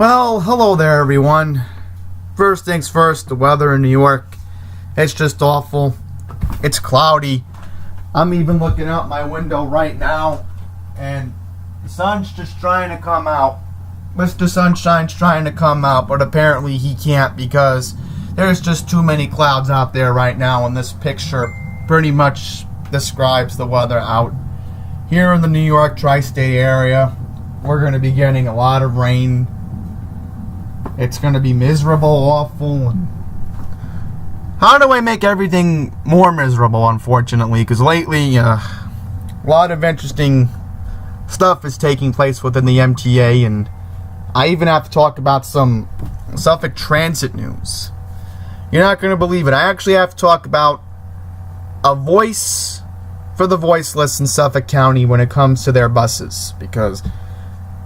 Well, hello there, everyone. First things first, the weather in New York, it's just awful. It's cloudy. I'm even looking out my window right now, and the sun's just trying to come out. Mr. Sunshine's trying to come out, but apparently he can't because there's just too many clouds out there right now, and this picture pretty much describes the weather out here in the New York tri-state area. We're going to be getting a lot of rain. It's going to be miserable, awful. How do I make everything more miserable, unfortunately? Because lately, a lot of interesting stuff is taking place within the MTA, and I even have to talk about some Suffolk Transit news. You're not going to believe it. I actually have to talk about a voice for the voiceless in Suffolk County when it comes to their buses. Because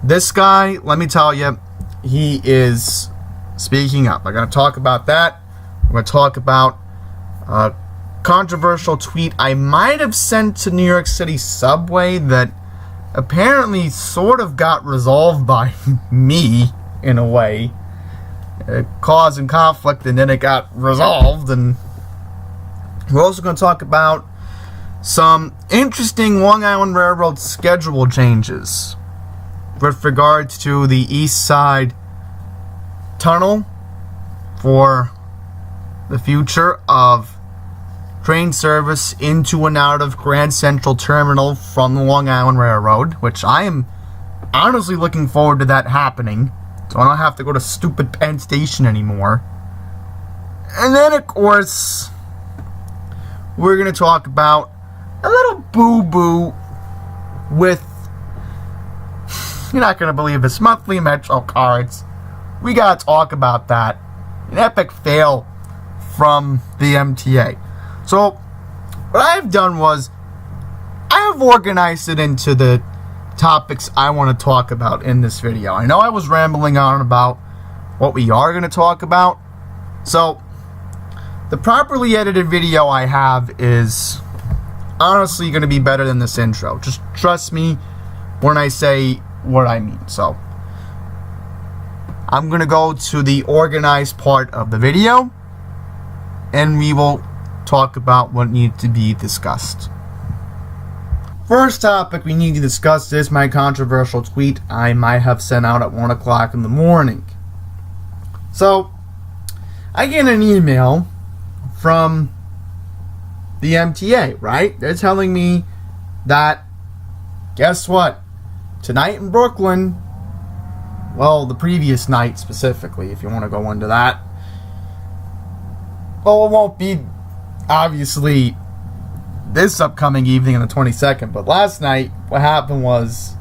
this guy, let me tell you, he is speaking up. I'm going to talk about that. We're going to talk about a controversial tweet I might have sent to New York City subway that apparently sort of got resolved by me, in a way. It caused some conflict, and then it got resolved. And we're also going to talk about some interesting Long Island Railroad schedule changes with regards to the East Side Tunnel for the future of train service into and out of Grand Central Terminal from the Long Island Railroad, which I am honestly looking forward to that happening, so I don't have to go to stupid Penn Station anymore. And then, of course, we're going to talk about a little boo-boo with, you're not going to believe this, monthly Metro cards. We got to talk about that. An epic fail from the MTA. So, what I've done was, I have organized it into the topics I want to talk about in this video. I know I was rambling on about what we are going to talk about. So, the properly edited video I have is honestly going to be better than this intro. Just trust me when I say what I mean. So, I'm going to go to the organized part of the video, and we will talk about what needs to be discussed. First topic we need to discuss is my controversial tweet I might have sent out at 1 o'clock in the morning. So, I get an email from the MTA, right? They're telling me that, guess what? Tonight in Brooklyn, well, the previous night specifically, if you want to go into that. Well, it won't be, obviously, this upcoming evening on the 22nd, but last night, what happened was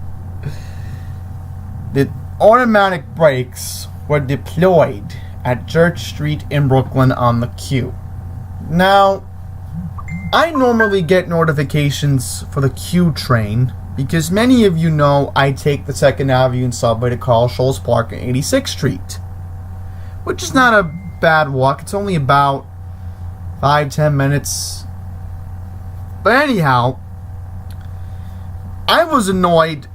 the automatic brakes were deployed at Church Street in Brooklyn on the Q. Now, I normally get notifications for the Q train because many of you know I take the 2nd Avenue subway to Carl Scholl's Park on 86th Street, which is not a bad walk. It's only about 5-10 minutes. But anyhow, I was annoyed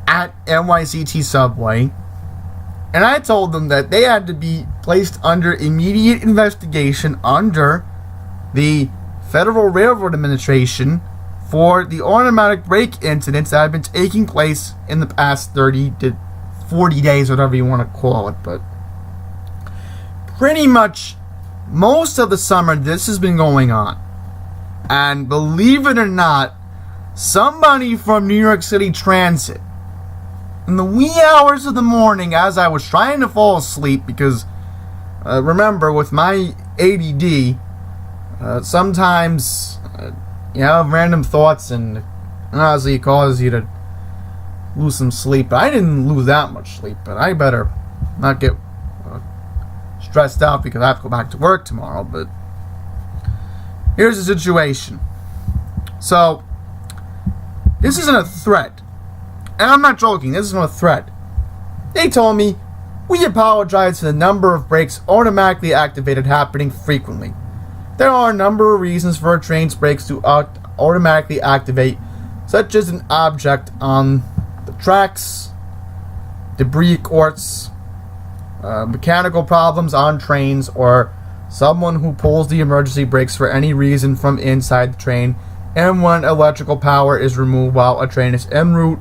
at NYCT Subway, and I told them that they had to be placed under immediate investigation under the Federal Railroad Administration for the automatic brake incidents that have been taking place in the past 30 to 40 days, whatever you want to call it. But pretty much most of the summer this has been going on. And believe it or not, somebody from New York City Transit, in the wee hours of the morning as I was trying to fall asleep, because remember, with my ADD, sometimes you have random thoughts, and honestly it causes you to lose some sleep. But I didn't lose that much sleep, but I better not get stressed out because I have to go back to work tomorrow. But here's the situation. So, this isn't a threat. And I'm not joking, this isn't a threat. They told me, we apologize for the number of brakes automatically activated happening frequently. There are a number of reasons for a train's brakes to automatically activate, such as an object on the tracks, debris, quartz, mechanical problems on trains, or someone who pulls the emergency brakes for any reason from inside the train, and when electrical power is removed while a train is en route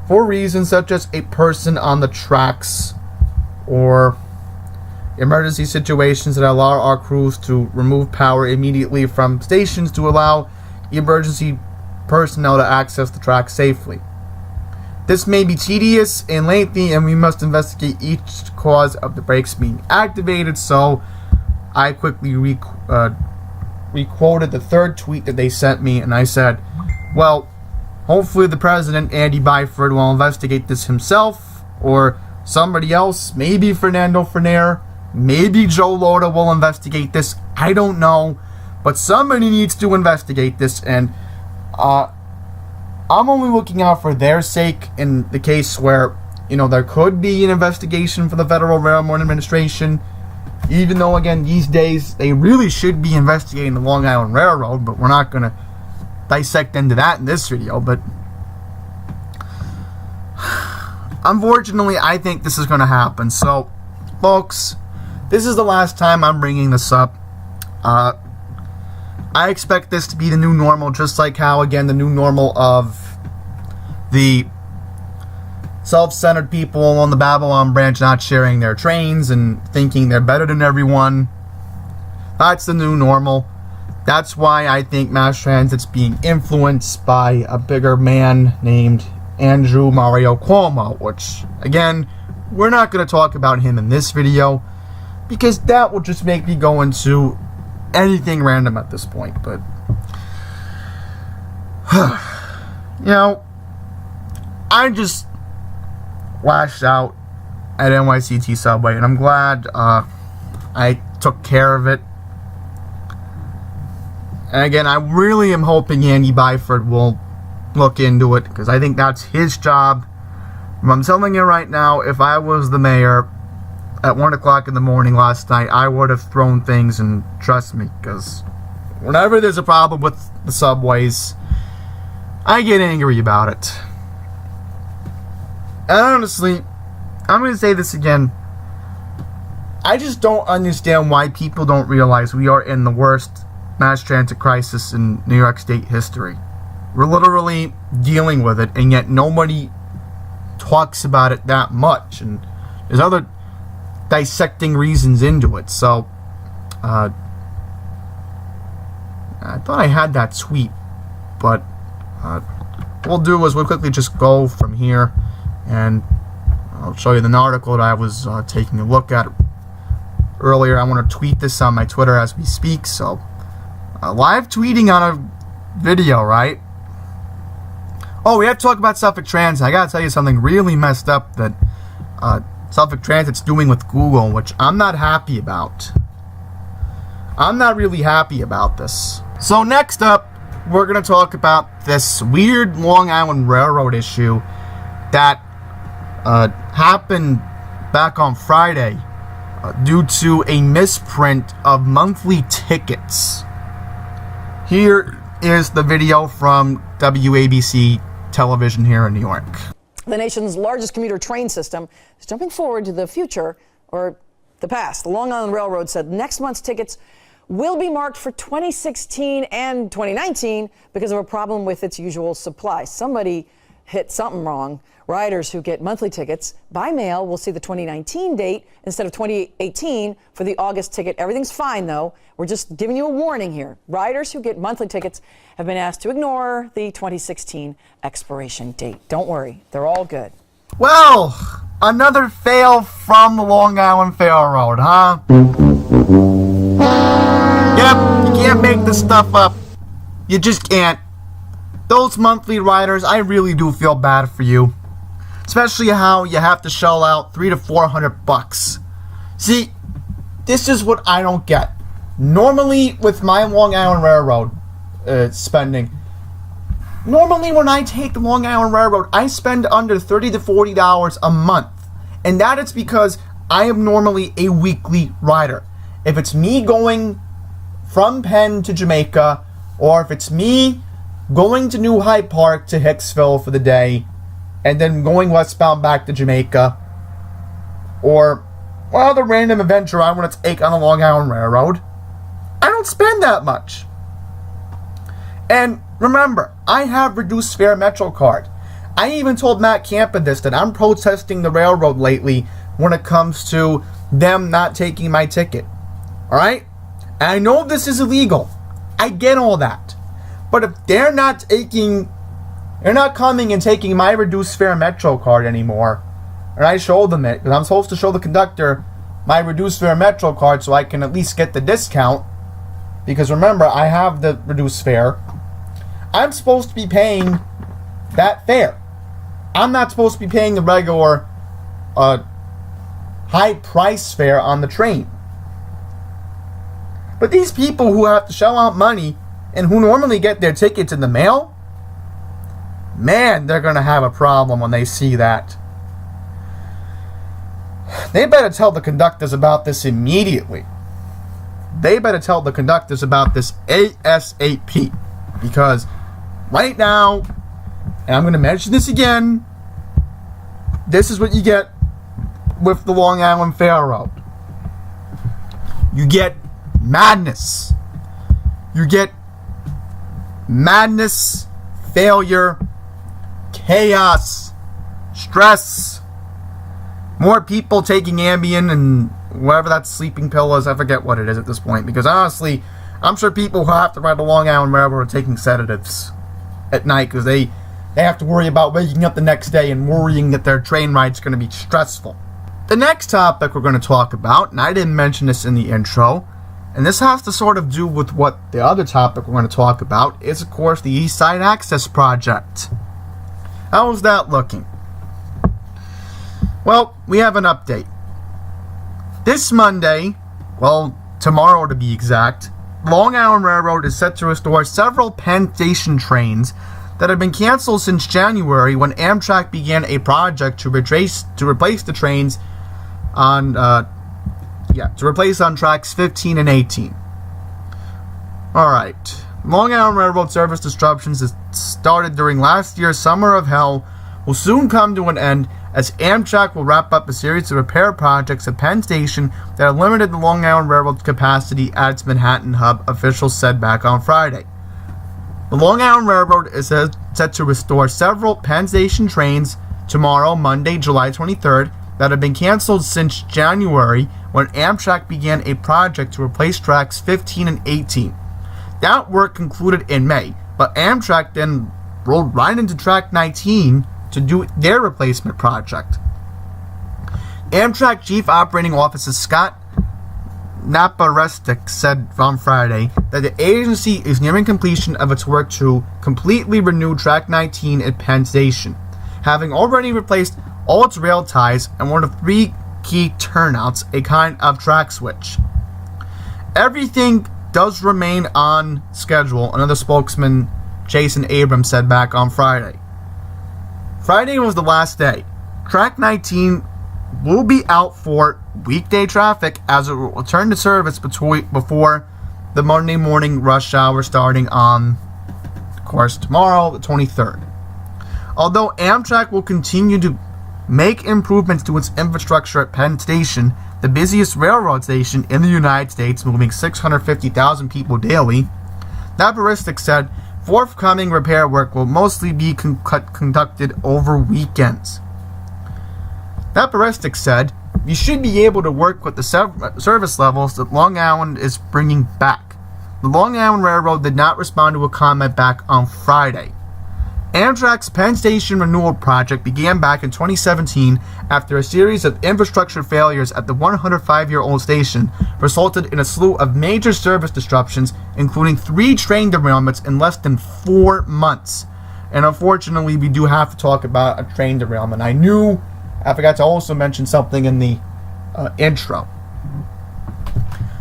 for reasons such as a person on the tracks, or emergency situations that allow our crews to remove power immediately from stations to allow emergency personnel to access the track safely. This may be tedious and lengthy, and we must investigate each cause of the brakes being activated. So I quickly requoted the third tweet that they sent me, and I said, well, hopefully the president, Andy Byford, will investigate this himself, or somebody else, maybe Fernando Ferner, maybe Joe Lota will investigate this. I don't know, but somebody needs to investigate this, and I'm only looking out for their sake in the case where, there could be an investigation for the Federal Railroad Administration, even though, again, these days they really should be investigating the Long Island Railroad, but we're not going to dissect into that in this video. But unfortunately, I think this is going to happen. So, folks, this is the last time I'm bringing this up. I expect this to be the new normal, just like how, again, the new normal of the self-centered people on the Babylon branch not sharing their trains and thinking they're better than everyone. That's the new normal. That's why I think mass transit's being influenced by a bigger man named Andrew Mario Cuomo, which, again, we're not going to talk about him in this video, because that will just make me go into anything random at this point. But I just lashed out at NYCT Subway, and I'm glad I took care of it. And again, I really am hoping Andy Byford will look into it, because I think that's his job. I'm telling you right now, if I was the mayor at 1 o'clock in the morning last night, I would have thrown things, and trust me, because whenever there's a problem with the subways, I get angry about it. And honestly, I'm going to say this again, I just don't understand why people don't realize we are in the worst mass transit crisis in New York State history. We're literally dealing with it, and yet nobody talks about it that much, and there's other dissecting reasons into it. So I thought I had that tweet, but what we'll do is we'll quickly just go from here, and I'll show you the article that I was taking a look at earlier. I want to tweet this on my Twitter as we speak, so live tweeting on a video, right? Oh, we have to talk about Suffolk Transit. I gotta tell you something really messed up that Suffolk Transit's doing with Google, which I'm not happy about. I'm not really happy about this. So next up, we're gonna talk about this weird Long Island Railroad issue that happened back on Friday due to a misprint of monthly tickets. Here is the video from WABC television here in New York. The nation's largest commuter train system is jumping forward to the future, or the past. The Long Island Railroad said next month's tickets will be marked for 2016 and 2019 because of a problem with its usual supply. Somebody hit something wrong. Riders who get monthly tickets by mail will see the 2019 date instead of 2018 for the August ticket. Everything's fine, though. We're just giving you a warning here. Riders who get monthly tickets have been asked to ignore the 2016 expiration date. Don't worry, they're all good. Well, another fail from the Long Island Railroad, huh? Yep, you can't make this stuff up. You just can't. Those monthly riders, I really do feel bad for you. Especially how you have to shell out $300 to $400. See, this is what I don't get. Normally, with my Long Island Railroad spending, normally when I take the Long Island Railroad, I spend under $30 to $40 a month. And that is because I am normally a weekly rider. If it's me going from Penn to Jamaica, or if it's me going to New Hyde Park to Hicksville for the day, and then going westbound back to Jamaica, or or other random adventure I want to take on the Long Island Railroad, I don't spend that much. And remember, I have reduced fare Metro card. I even told Matt Campa this, that I'm protesting the railroad lately when it comes to them not taking my ticket. Alright? And I know this is illegal. I get all that. But if they're not coming and taking my reduced fare Metro card anymore, and I show them it, because I'm supposed to show the conductor my reduced fare Metro card so I can at least get the discount, because remember, I have the reduced fare, I'm supposed to be paying that fare. I'm not supposed to be paying the regular high price fare on the train. But these people who have to shell out money and who normally get their tickets in the mail, man, they're going to have a problem when they see that. They better tell the conductors about this immediately. They better tell the conductors about this ASAP. Because right now, and I'm going to mention this again, this is what you get with the Long Island Railroad. You get madness. You get madness, failure, chaos, stress, more people taking Ambien and whatever that sleeping pill is. I forget what it is at this point, because honestly, I'm sure people who have to ride the Long Island Railroad are taking sedatives at night because they have to worry about waking up the next day and worrying that their train ride's going to be stressful. The next topic we're going to talk about, and I didn't mention this in the intro, and this has to sort of do with what the other topic we're going to talk about, is of course the East Side Access Project. How is that looking? Well, we have an update. This Monday, well, tomorrow to be exact, Long Island Railroad is set to restore several Penn Station trains that had been canceled since January, when Amtrak began a project to replace the trains on tracks 15 and 18. Alright. Long Island Railroad service disruptions that started during last year's Summer of Hell will soon come to an end, as Amtrak will wrap up a series of repair projects at Penn Station that have limited the Long Island Railroad's capacity at its Manhattan hub, officials said back on Friday. The Long Island Railroad is set to restore several Penn Station trains tomorrow, Monday, July 23rd, that have been canceled since January, when Amtrak began a project to replace tracks 15 and 18. That work concluded in May, but Amtrak then rolled right into track 19 to do their replacement project. Amtrak Chief Operating Officer Scott Naparestik said on Friday that the agency is nearing completion of its work to completely renew track 19 at Penn Station, having already replaced all its rail ties and one of three key turnouts, a kind of track switch. Everything does remain on schedule, another spokesman, Jason Abrams, said back on Friday. Friday was the last day. Track 19 will be out for weekday traffic as it will return to service before the Monday morning rush hour starting on, of course, tomorrow, the 23rd. Although Amtrak will continue to make improvements to its infrastructure at Penn Station, the busiest railroad station in the United States, moving 650,000 people daily, Naparistic said forthcoming repair work will mostly be conducted over weekends. Naparistic said, "You should be able to work with the service levels that Long Island is bringing back." The Long Island Railroad did not respond to a comment back on Friday. Amtrak's Penn Station renewal project began back in 2017 after a series of infrastructure failures at the 105-year-old station resulted in a slew of major service disruptions, including 3 train derailments in less than 4 months. And unfortunately, we do have to talk about a train derailment. I forgot to also mention something in the intro.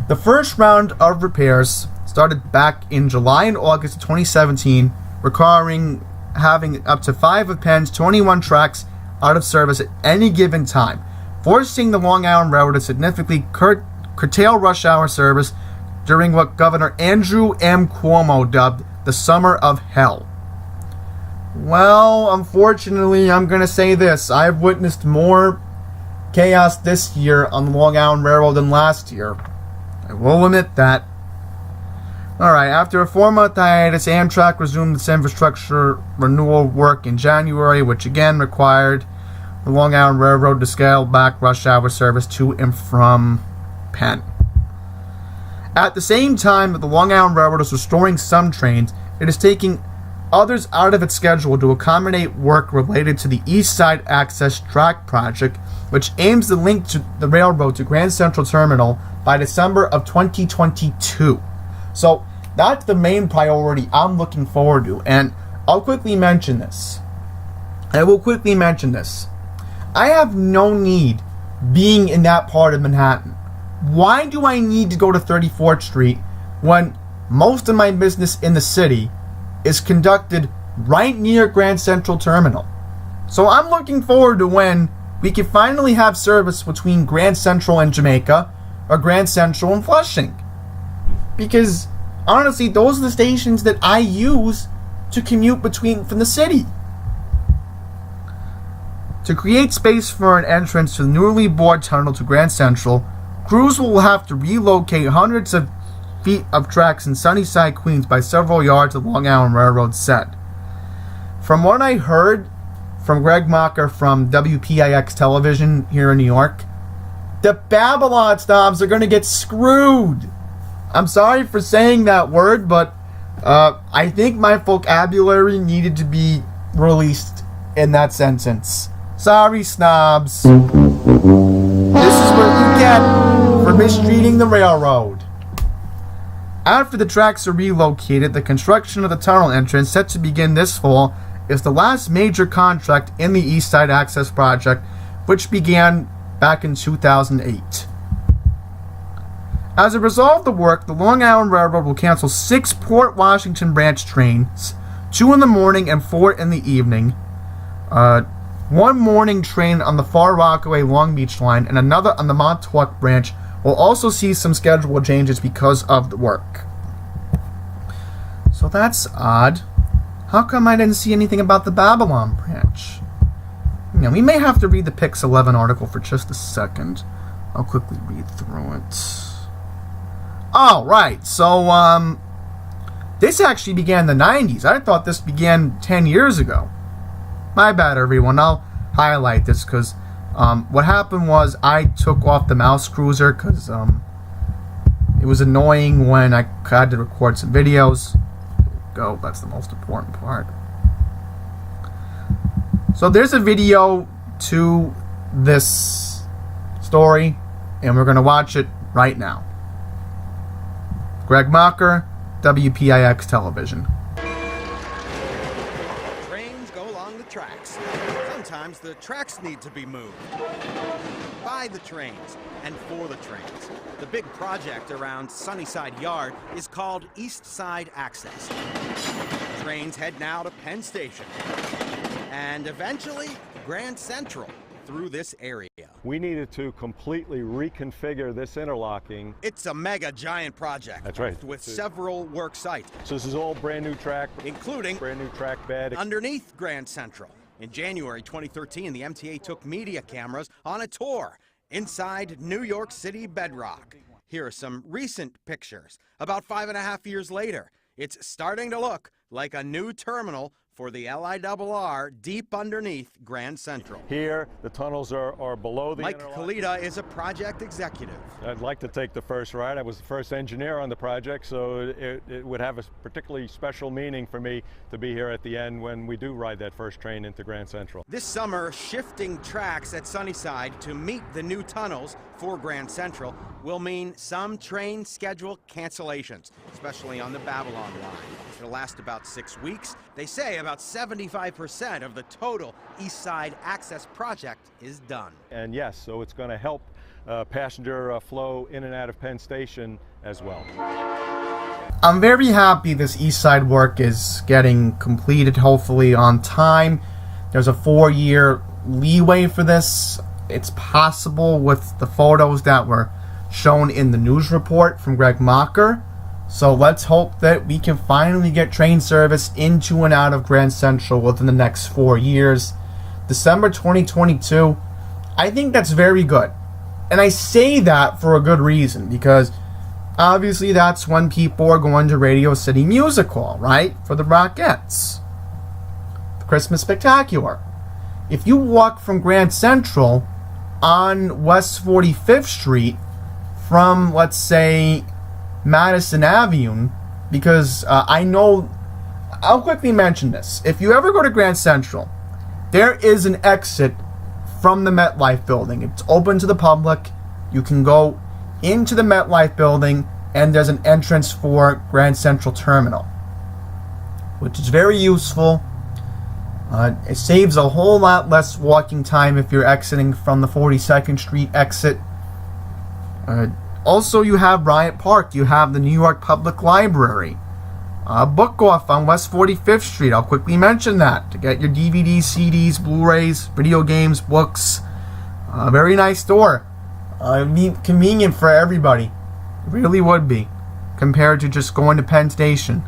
The first round of repairs started back in July and August of 2017, requiring having up to 5 of Penn's 21 tracks out of service at any given time, forcing the Long Island Railroad to significantly curtail rush hour service during what Governor Andrew M. Cuomo dubbed the Summer of Hell. Well, unfortunately, I'm going to say this. I've witnessed more chaos this year on the Long Island Railroad than last year. I will admit that. Alright, after a 4-month hiatus, Amtrak resumed its infrastructure renewal work in January, which again required the Long Island Railroad to scale back rush hour service to and from Penn. At the same time that the Long Island Railroad is restoring some trains, it is taking others out of its schedule to accommodate work related to the East Side Access Track project, which aims to link to the railroad to Grand Central Terminal by December of 2022. So that's the main priority I'm looking forward to, and I'll quickly mention this. I have no need being in that part of Manhattan. Why do I need to go to 34th Street when most of my business in the city is conducted right near Grand Central Terminal? So I'm looking forward to when we can finally have service between Grand Central and Jamaica or Grand Central and Flushing. Because honestly, those are the stations that I use to commute from the city. To create space for an entrance to the newly bored tunnel to Grand Central, crews will have to relocate hundreds of feet of tracks in Sunnyside, Queens by several yards, of Long Island Railroad said. From what I heard from Greg Mocker from WPIX television here in New York, the Babylon snobs are going to get screwed. I'm sorry for saying that word, but I think my vocabulary needed to be released in that sentence. Sorry, snobs. This is what you get for mistreating the railroad. After the tracks are relocated, the construction of the tunnel entrance, set to begin this fall, is the last major contract in the East Side Access Project, which began back in 2008. As a result of the work, the Long Island Railroad will cancel 6 Port Washington branch trains, 2 in the morning and 4 in the evening, 1 morning train on the Far Rockaway Long Beach line, and another on the Montauk branch will also see some schedule changes because of the work. So that's odd. How come I didn't see anything about the Babylon branch? Now, we may have to read the Pix 11 article for just a second. I'll quickly read through it. Oh, right. So, this actually began in the 90s. I thought this began 10 years ago. My bad, everyone. I'll highlight this because what happened was I took off the mouse cruiser because it was annoying when I had to record some videos. There we go. That's the most important part. So there's a video to this story, and we're going to watch it right now. Greg Mocker, WPIX Television. Trains go along the tracks. Sometimes the tracks need to be moved. By the trains and for the trains. The big project around Sunnyside Yard is called East Side Access. Trains head now to Penn Station and eventually Grand Central through this area. We needed to completely reconfigure this interlocking. It's a mega giant project. That's right. With several work sites. So this is all brand new track, including brand new track bed underneath Grand Central. In January 2013, the MTA took media cameras on a tour inside New York City bedrock. Here are some recent pictures. About 5.5 years later, it's starting to look like a new terminal for the LIRR deep underneath Grand Central. Here, the tunnels are below the Mike Kalita is a project executive. I'd like to take the first ride. I was the first engineer on the project, so it would have a particularly special meaning for me to be here at the end when we do ride that first train into Grand Central. This summer, shifting tracks at Sunnyside to meet the new tunnels for Grand Central will mean some train schedule cancellations, especially on the Babylon line. It'll last about 6 weeks. They say about 75% of the total East Side Access project is done. And yes, so it's going to help passenger flow in and out of Penn Station as well. I'm very happy this East Side work is getting completed, hopefully on time. There's a 4-year leeway for this. It's possible with the photos that were shown in the news report from Greg Mocker. So let's hope that we can finally get train service into and out of Grand Central within the next 4 years. December 2022, I think that's very good. And I say that for a good reason, because obviously that's when people are going to Radio City Music Hall, right? For the Rockettes. The Christmas Spectacular. If you walk from Grand Central on West 45th Street from, let's say, Madison Avenue, because I know, I'll quickly mention this. If you ever go to Grand Central, there is an exit from the MetLife building. It's open to the public. You can go into the MetLife building, and there's an entrance for Grand Central Terminal, which is very useful. It saves a whole lot less walking time if you're exiting from the 42nd Street exit. Also, you have Bryant Park. You have the New York Public Library. Book Off on West 45th Street. I'll quickly mention that to get your DVDs, CDs, Blu-rays, video games, books. Very nice store. Be convenient for everybody. It really would be, compared to just going to Penn Station.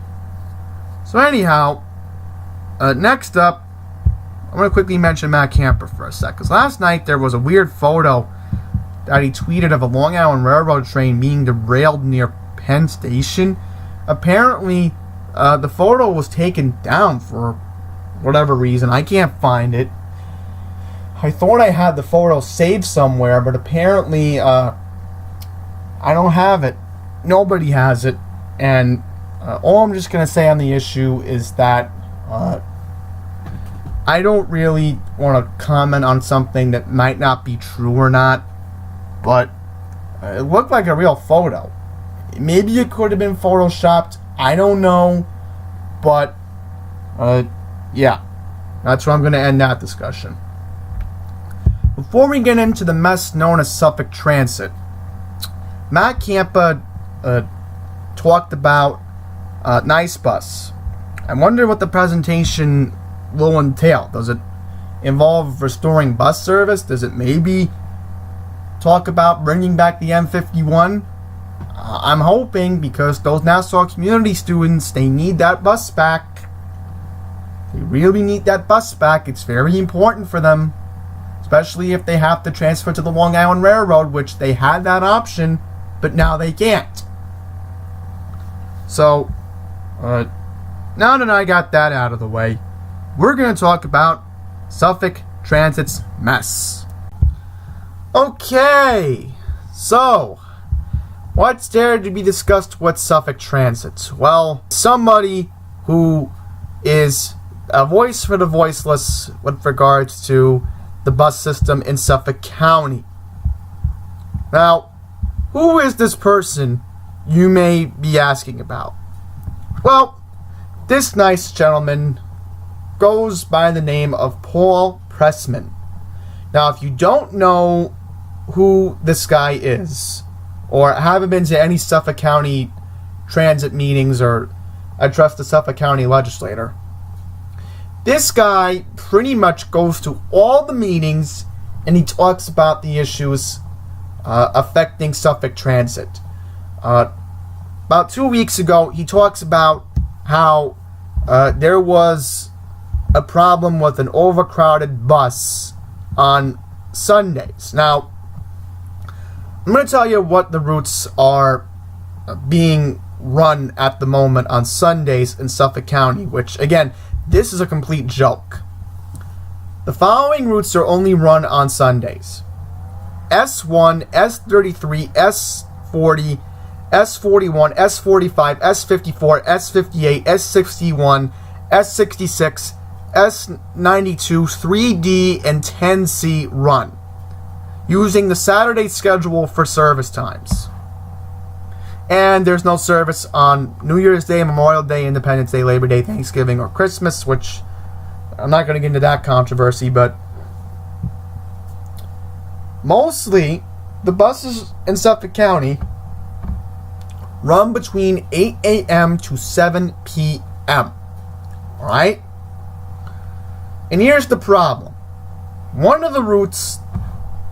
So anyhow, next up, I'm going to quickly mention Matt Camper for a sec. Because last night there was a weird photo that he tweeted of a Long Island Railroad train being derailed near Penn Station. Apparently, the photo was taken down for whatever reason. I can't find it. I thought I had the photo saved somewhere, but apparently I don't have it. Nobody has it. And all I'm just going to say on the issue is that I don't really want to comment on something that might not be true or not, but it looked like a real photo. Maybe it could have been photoshopped. I don't know. But, yeah. That's where I'm going to end that discussion. Before we get into the mess known as Suffolk Transit, Matt Campa talked about Nice Bus. I wonder what the presentation will entail. Does it involve restoring bus service? Does it maybe talk about bringing back the M51? I'm hoping, because those Nassau community students, they need that bus back. They really need that bus back. It's very important for them, especially if they have to transfer to the Long Island Railroad, which they had that option, but now they can't. So, now that I got that out of the way, we're going to talk about Suffolk Transit's mess. Okay, so what's there to be discussed with Suffolk Transit? Well, somebody who is a voice for the voiceless with regards to the bus system in Suffolk County. Now, who is this person, you may be asking about? Well, this nice gentleman goes by the name of Paul Pressman. Now, if you don't know who this guy is, or haven't been to any Suffolk County transit meetings or addressed the Suffolk County legislator, this guy pretty much goes to all the meetings and he talks about the issues affecting Suffolk Transit. About 2 weeks ago, he talks about how there was a problem with an overcrowded bus on Sundays. Now, I'm going to tell you what the routes are being run at the moment on Sundays in Suffolk County, which, again, this is a complete joke. The following routes are only run on Sundays: S1, S33, S40, S41, S45, S54, S58, S61, S66, S92, 3D, and 10C run, using the Saturday schedule for service times. And there's no service on New Year's Day, Memorial Day, Independence Day, Labor Day, Thanksgiving, or Christmas, which I'm not going to get into that controversy, but mostly the buses in Suffolk County run between 8 a.m. to 7 p.m. Alright? And here's the problem. One of the routes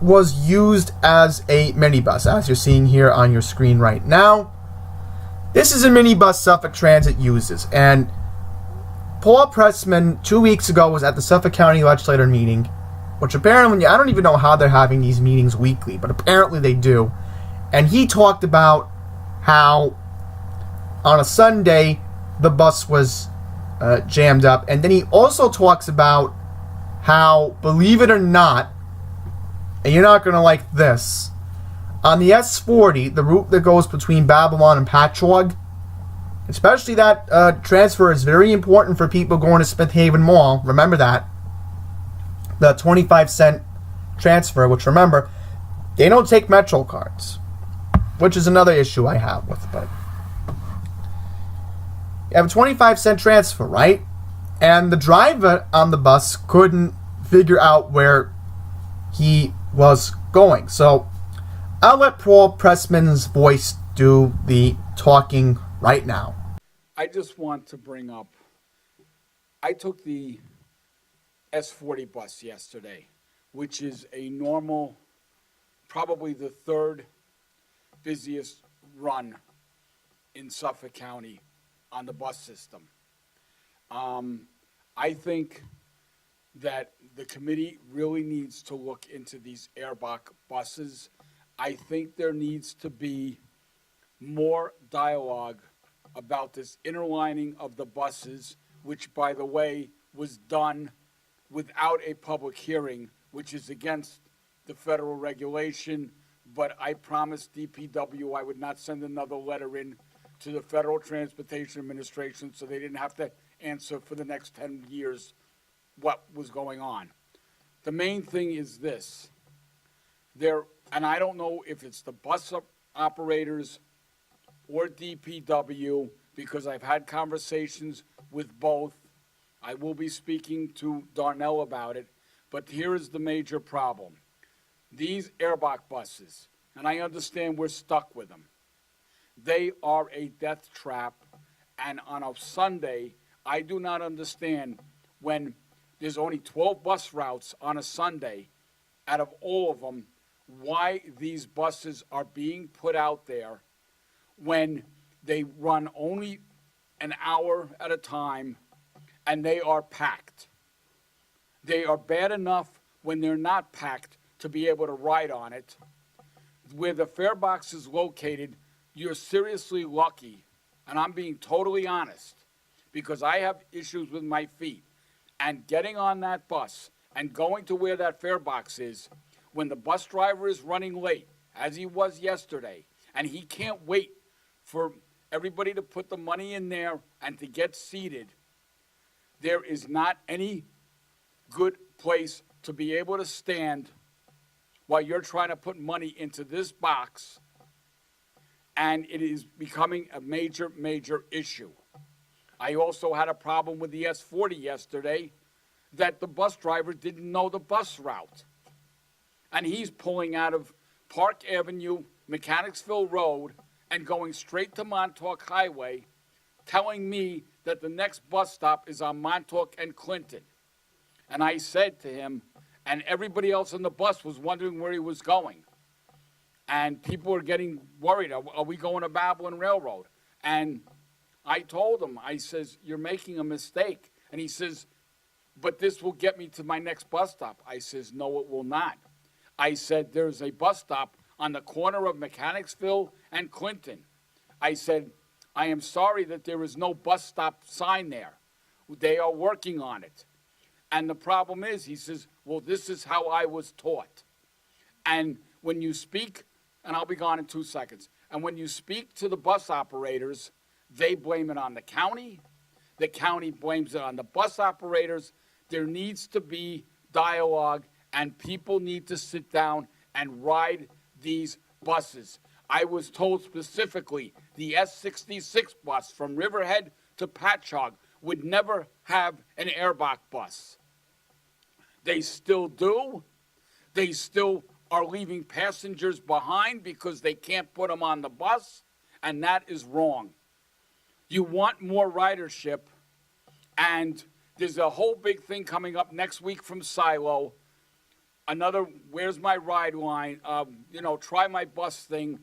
was used as a minibus, as you're seeing here on your screen right now. This is a minibus Suffolk Transit uses, and Paul Pressman 2 weeks ago was at the Suffolk County Legislature meeting, which apparently, I don't even know how they're having these meetings weekly, but apparently they do. And he talked about how on a Sunday the bus was jammed up. And then he also talks about how, believe it or not, and you're not going to like this, on the S40, the route that goes between Babylon and Patchogue, especially that transfer is very important for people going to Smith Haven Mall. Remember that. The 25-cent transfer, which, remember, they don't take Metro cards, which is another issue I have with it. But you have a 25-cent transfer, right? And the driver on the bus couldn't figure out where he was going. So I'll let Paul Pressman's voice do the talking right now. I just want to bring up, I took the S40 bus yesterday, which is a normal, probably the third busiest run in Suffolk County on the bus system. I think that the committee really needs to look into these Airbach buses. I think there needs to be more dialogue about this interlining of the buses, which, by the way, was done without a public hearing, which is against the federal regulation. But I promised DPW I would not send another letter in to the Federal Transportation Administration so they didn't have to answer for the next 10 years what was going on. The main thing is this. And I don't know if it's the bus operators or DPW, because I've had conversations with both. I will be speaking to Darnell about it, but here is the major problem. These Airbach buses, and I understand we're stuck with them, they are a death trap, and on a Sunday, I do not understand when there's only 12 bus routes on a Sunday, out of all of them, why these buses are being put out there when they run only an hour at a time and they are packed. They are bad enough when they're not packed to be able to ride on it. Where the fare box is located, you're seriously lucky, and I'm being totally honest, because I have issues with my feet, and getting on that bus and going to where that fare box is, when the bus driver is running late, as he was yesterday, and he can't wait for everybody to put the money in there and to get seated, there is not any good place to be able to stand while you're trying to put money into this box, and it is becoming a major, major issue. I also had a problem with the S40 yesterday that the bus driver didn't know the bus route. And he's pulling out of Park Avenue, Mechanicsville Road, and going straight to Montauk Highway, telling me that the next bus stop is on Montauk and Clinton. And I said to him, and everybody else on the bus was wondering where he was going. And people were getting worried, are we going to Babylon Railroad? And I told him, I says, you're making a mistake. And he says, but this will get me to my next bus stop. I says, no, it will not. I said, there's a bus stop on the corner of Mechanicsville and Clinton. I said, I am sorry that there is no bus stop sign there. They are working on it. And the problem is, he says, well, this is how I was taught. And when you speak, and I'll be gone in 2 seconds, and when you speak to the bus operators, they blame it on the county blames it on the bus operators. There needs to be dialogue, and people need to sit down and ride these buses. I was told specifically the S66 bus from Riverhead to Patchogue would never have an Airbach bus. They still do. They still are leaving passengers behind because they can't put them on the bus, and that is wrong. You want more ridership, and there's a whole big thing coming up next week from Silo. Another where's my ride line, try my bus thing.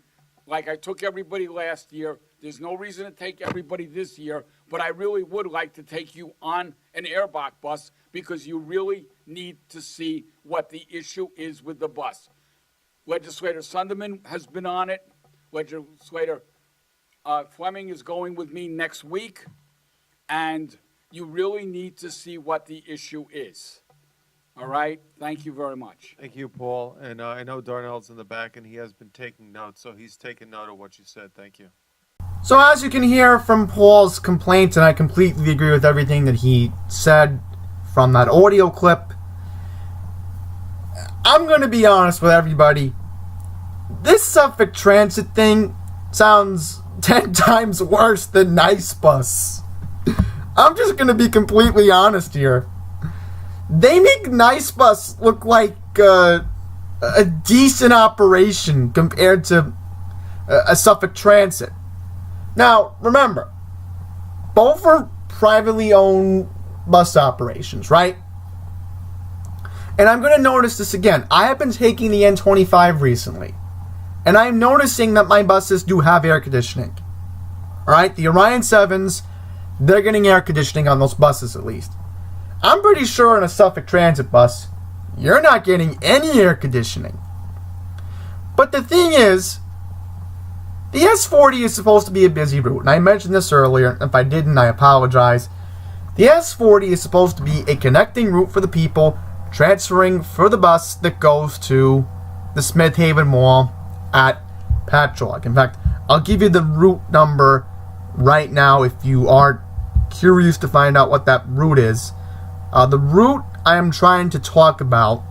Like I took everybody last year. There's no reason to take everybody this year, but I really would like to take you on an Airbach bus because you really need to see what the issue is with the bus. Legislator Sunderman has been on it. Legislator Fleming is going with me next week, and you really need to see what the issue is. All right? Thank you very much. Thank you, Paul. And I know Darnell's in the back, and he has been taking notes, so he's taken note of what you said. Thank you. So as you can hear from Paul's complaints, and I completely agree with everything that he said from that audio clip, I'm going to be honest with everybody. This Suffolk Transit thing sounds 10 times worse than Nice Bus. I'm just going to be completely honest here. They make Nice Bus look like a decent operation compared to a Suffolk Transit. Now, remember, both are privately owned bus operations, right? And I'm going to notice this again. I have been taking the N25 recently, and I'm noticing that my buses do have air conditioning. All right, the Orion 7s, they're getting air conditioning on those buses at least. I'm pretty sure in a Suffolk Transit bus, you're not getting any air conditioning. But the thing is, the S40 is supposed to be a busy route, and I mentioned this earlier. If I didn't, I apologize. The S40 is supposed to be a connecting route for the people transferring for the bus that goes to the Smith Haven Mall at Patchogue. In fact, I'll give you the route number right now if you are curious to find out what that route is. The route I am trying to talk about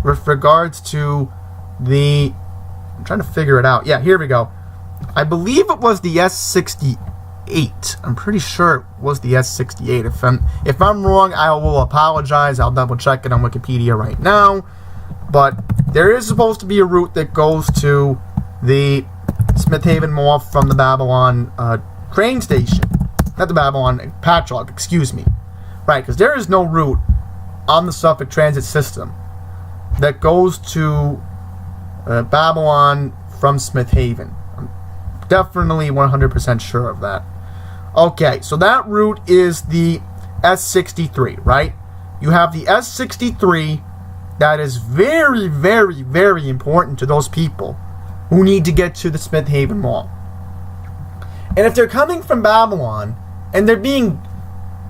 with regards to the... I'm trying to figure it out. Yeah, here we go. I believe it was the S68. I'm pretty sure it was the S68. If I'm wrong, I will apologize. I'll double check it on Wikipedia right now. But there is supposed to be a route that goes to the Smith Haven Mall from the Babylon train station. Not the Babylon, Patchogue, excuse me. Right, because there is no route on the Suffolk Transit system that goes to Babylon from Smith Haven. I'm definitely 100% sure of that. Okay, so that route is the S63, right? You have the S63 that is very, very, very important to those people who need to get to the Smith Haven Mall. And if they're coming from Babylon and they're being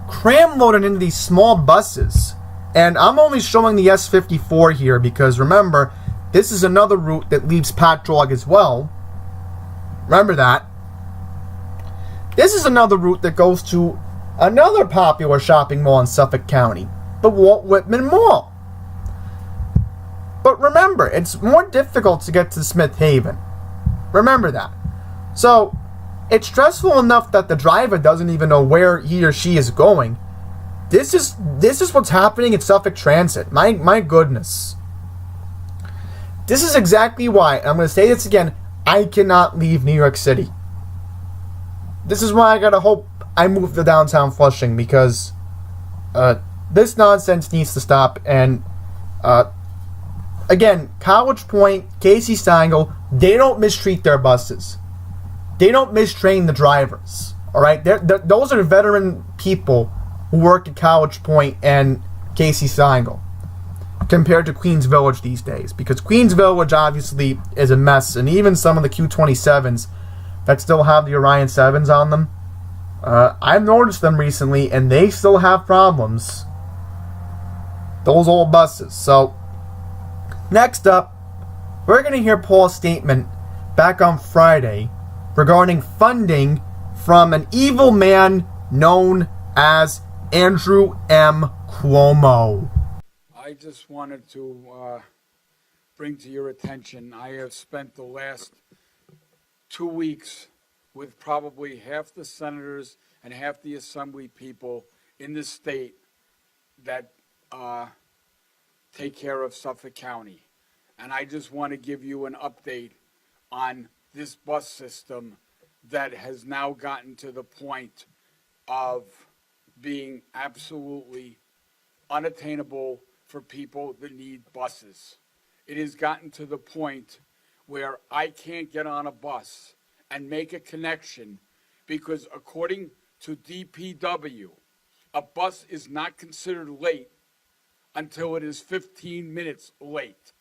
cram loaded into these small buses, and I'm only showing the S54 here because remember, this is another route that leaves Patchogue as well. Remember that. This is another route that goes to another popular shopping mall in Suffolk County, the Walt Whitman Mall. But remember, it's more difficult to get to Smith Haven. Remember that. So, it's stressful enough that the driver doesn't even know where he or she is going. This is what's happening at Suffolk Transit. My goodness. This is exactly why, I'm going to say this again, I cannot leave New York City. This is why I gotta hope I move to downtown Flushing, because this nonsense needs to stop. And again, College Point, Casey Stengel, they don't mistreat their buses. They don't mistrain the drivers. All right, those are veteran people who work at College Point and Casey Stengel, compared to Queens Village these days, because Queens Village obviously is a mess, and even some of the Q27s that still have the Orion 7s on them, I've noticed them recently, and they still have problems. Those old buses. So, next up, we're going to hear Paul's statement back on Friday regarding funding from an evil man known as Andrew M. Cuomo. I just wanted to bring to your attention, I have spent the last 2 weeks with probably half the senators and half the assembly people in the state that take care of Suffolk County. And I just want to give you an update on this bus system that has now gotten to the point of being absolutely unattainable for people that need buses. It has gotten to the point where I can't get on a bus and make a connection because according to DPW, a bus is not considered late until it is 15 minutes late?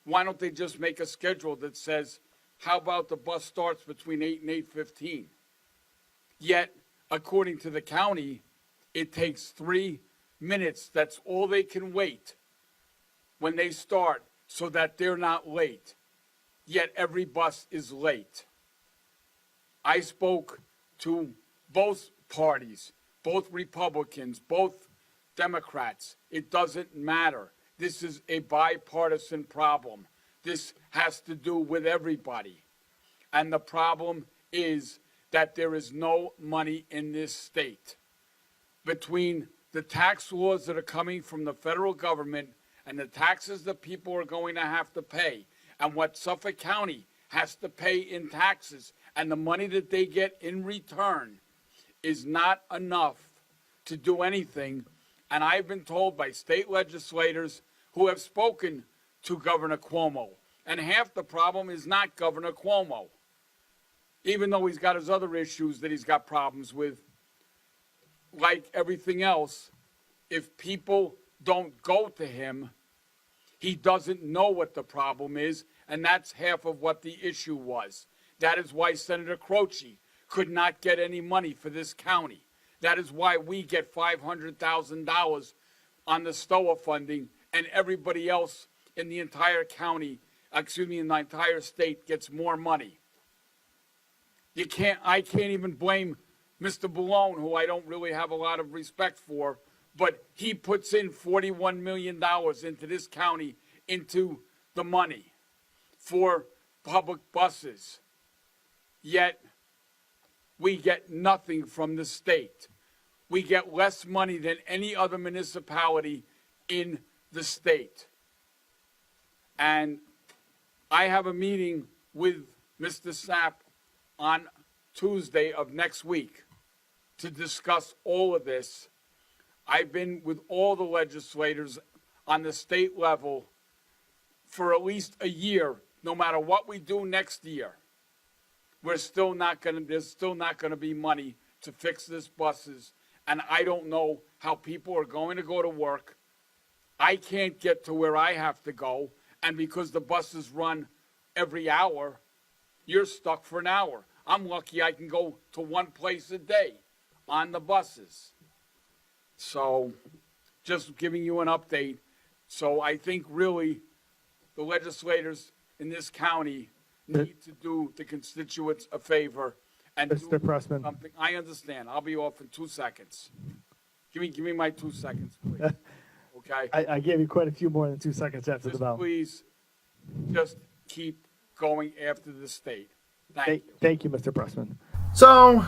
Why don't they just make a schedule that says, how about the bus starts between 8 and 8:15? Yet, according to the county, it takes 3 minutes. That's all they can wait when they start so that they're not late. Yet every bus is late. I spoke to both parties, both Republicans, both Democrats. It doesn't matter. This is a bipartisan problem. This has to do with everybody. And the problem is that there is no money in this state. Between the tax laws that are coming from the federal government and the taxes that people are going to have to pay, and what Suffolk County has to pay in taxes, and the money that they get in return is not enough to do anything. And I've been told by state legislators who have spoken to Governor Cuomo, and half the problem is not Governor Cuomo, even though he's got his other issues that he's got problems with. Like everything else, if people don't go to him, he doesn't know what the problem is, and that's half of what the issue was. That is why Senator Croce could not get any money for this county. That is why we get $500,000 on the STOA funding, and everybody else in the entire county, in the entire state gets more money. I can't even blame Mr. Ballone, who I don't really have a lot of respect for, but he puts in $41 million into this county, into the money for public buses. Yet, we get nothing from the state. We get less money than any other municipality in the state. And I have a meeting with Mr. Sapp on Tuesday of next week to discuss all of this. I've been with all the legislators on the state level for at least a year. No matter what we do next year, there's still not going to be money to fix this buses. And I don't know how people are going to go to work. I can't get to where I have to go. And because the buses run every hour, you're stuck for an hour. I'm lucky I can go to one place a day on the buses. So just giving you an update. So I think really the legislators in this county need to do the constituents a favor and Mr. Pressman. something. I understand. I'll be off in 2 seconds. Give me my 2 seconds, please. Okay? I gave you quite a few more than 2 seconds after the Just bell. please, just keep going after the state. Thank you. Thank you, Mr. Pressman. So,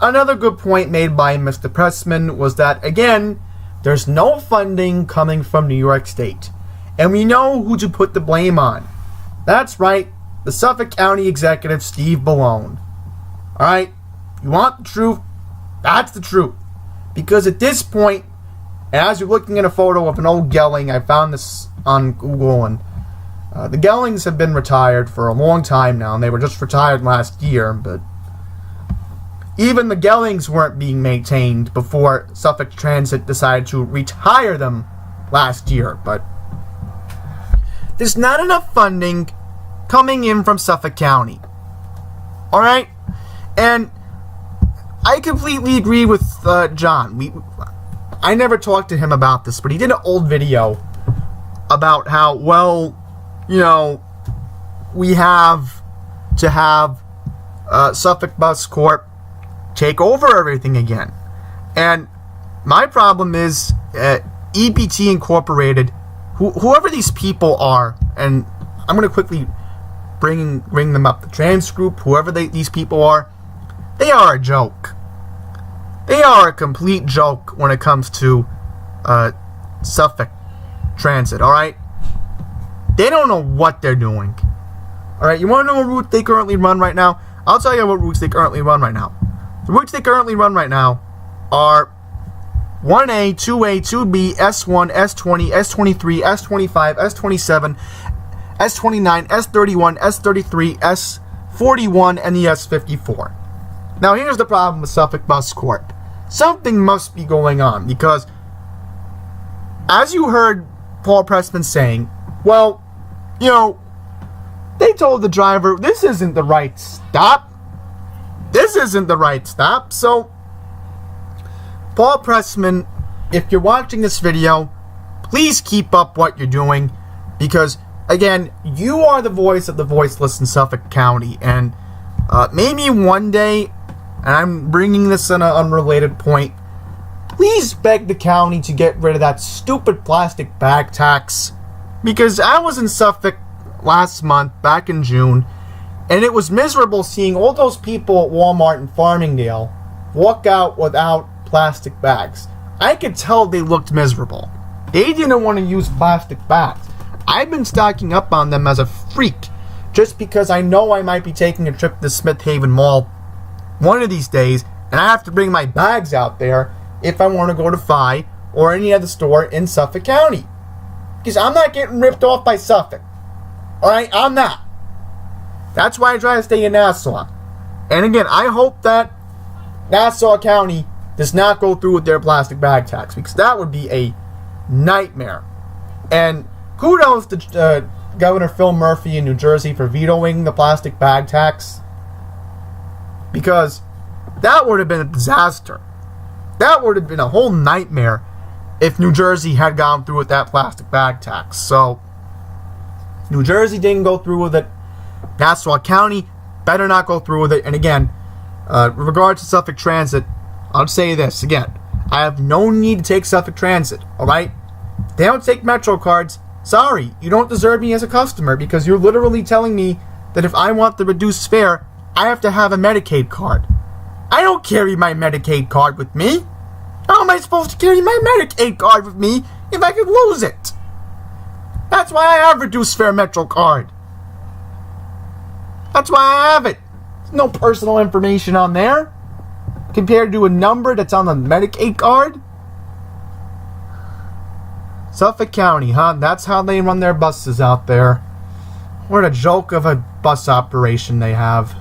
another good point made by Mr. Pressman was that, again, there's no funding coming from New York State. And we know who to put the blame on. That's right, the Suffolk County Executive, Steve Ballone. Alright, you want the truth? That's the truth. Because at this point, as you're looking at a photo of an old Gelling, I found this on Google, and the Gellings have been retired for a long time now, and they were just retired last year, but even the Gellings weren't being maintained before Suffolk Transit decided to retire them last year. But there's not enough funding coming in from Suffolk County. Alright? And I completely agree with John. I never talked to him about this, but he did an old video about how, well, we have to have Suffolk Bus Corp take over everything again. And my problem is EPT Incorporated, whoever these people are, and I'm going to quickly bring them up. The Trans Group, whoever these people are, they are a joke. They are a complete joke when it comes to Suffolk Transit, alright? They don't know what they're doing. Alright, you want to know what route they currently run right now? I'll tell you what routes they currently run right now. The routes they currently run right now are 1A, 2A, 2B, S1, S20, S23, S25, S27, S29, S31, S33, S41, and the S54. Now here's the problem with Suffolk Bus Corp. Something must be going on, because as you heard Paul Pressman saying, well, you know, they told the driver, this isn't the right stop. This isn't the right stop. So, Paul Pressman, if you're watching this video, please keep up what you're doing, because, again, you are the voice of the voiceless in Suffolk County, and maybe one day, and I'm bringing this on an unrelated point, please beg the county to get rid of that stupid plastic bag tax, because I was in Suffolk last month, back in June, and it was miserable seeing all those people at Walmart in Farmingdale walk out without plastic bags. I could tell they looked miserable. They didn't want to use plastic bags. I've been stocking up on them as a freak, just because I know I might be taking a trip to Smith Haven Mall one of these days, and I have to bring my bags out there if I want to go to Phi or any other store in Suffolk County. Because I'm not getting ripped off by Suffolk. Alright, I'm not. That's why I try to stay in Nassau. And again, I hope that Nassau County does not go through with their plastic bag tax, because that would be a nightmare. And kudos to Governor Phil Murphy in New Jersey for vetoing the plastic bag tax, because that would have been a disaster. That would have been a whole nightmare if New Jersey had gone through with that plastic bag tax. So, New Jersey didn't go through with it. Nassau County better not go through with it. And again, with regard to Suffolk Transit, I'll say this again. I have no need to take Suffolk Transit, alright? If they don't take Metro cards, sorry, you don't deserve me as a customer, because you're literally telling me that if I want the reduced fare, I have to have a Medicaid card. I don't carry my Medicaid card with me. How am I supposed to carry my Medicaid card with me if I could lose it? That's why I have reduced fare Metro card. That's why I have it. There's no personal information on there compared to a number that's on the Medicaid card. Suffolk County, huh? That's how they run their buses out there. What a joke of a bus operation they have.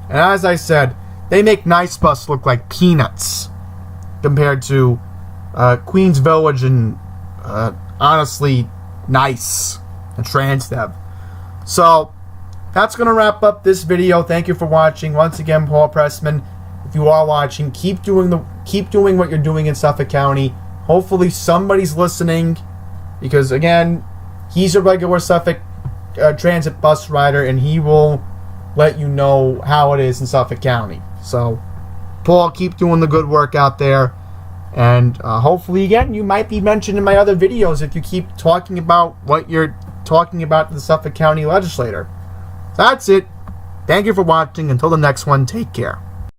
And as I said, they make Nice Bus look like peanuts compared to Queens Village and honestly Nice and Transdev. So that's going to wrap up this video. Thank you for watching. Once again, Paul Pressman, if you are watching, keep doing what you're doing in Suffolk County. Hopefully somebody's listening, because again, he's a regular Suffolk transit bus rider, and he will let you know how it is in Suffolk County. So, Paul, keep doing the good work out there, and hopefully, again, you might be mentioned in my other videos if you keep talking about what you're talking about to the Suffolk County legislator. So that's it. Thank you for watching. Until the next one, take care.